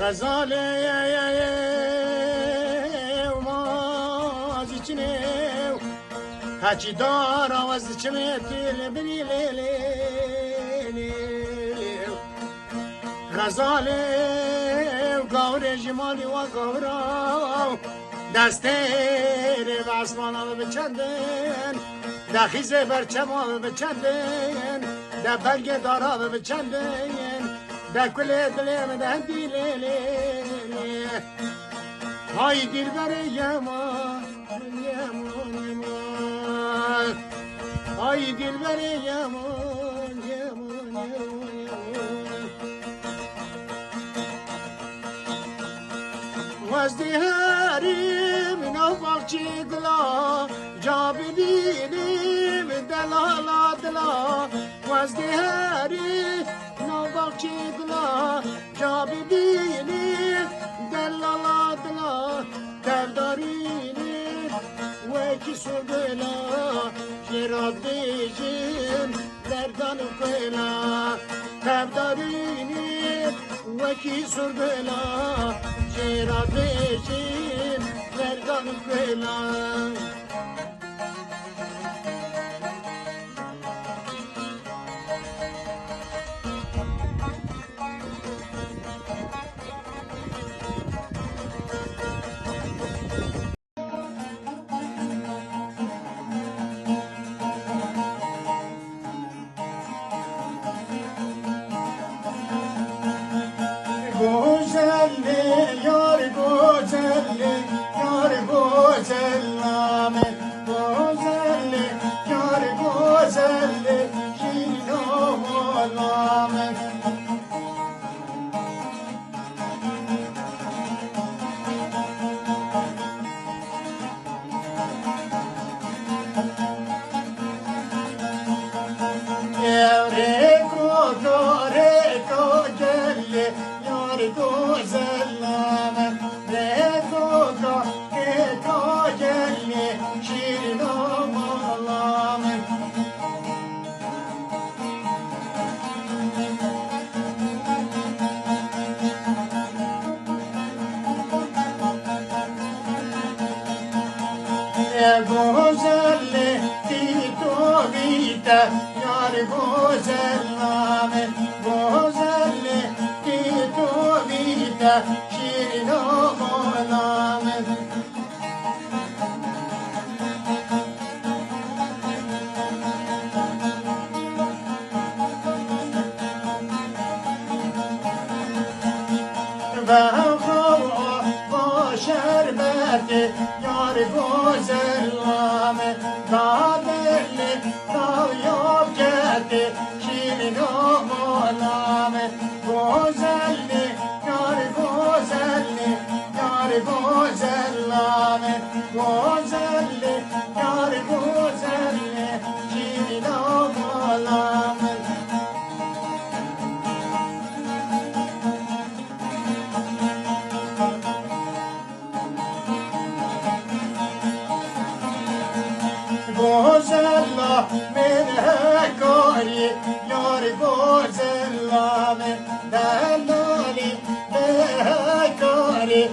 غزاله ومازی چنیو هچی دار آواز چمیتیل بری لیلیو غزاله و گاور جمالی و گاورا دستیر و اسمانا بچندن دخیز برچما بچندن ده برگ دارا بچندن ده کل دلیم ده دیلی های دل بره یمان یمان یمان های دل بره یمان یمان یمان وازدهاریم نوباقچی دلا جا ببینیم دلالا دلا وازدهاریم نوباقچی دلا جا ببینیم دلالا دلا دردارینیم وکی سوگلا شراب بیشیم دردان کلا دردارینیم وکی سوگلا شراب بیشیم دردان کلا گوزلی یار گوزلی یار گوزلامه گوزلی یار گوزلی شیرو مولامه گوزلامه رفوکا که کاجلی شیرینو مالامه گوزلی تی تو بیتا یار گوزلامه گوزلی شیرینو مولامه و خوا با شربت یار گوزلامه دادلی دایاب کرده شیرینو مولامه گوزلی گوزلامه گوزلی یار گوزلی شیرینو مولامه گوزلا من هکاری یار گوزلامه دلالی به هکاری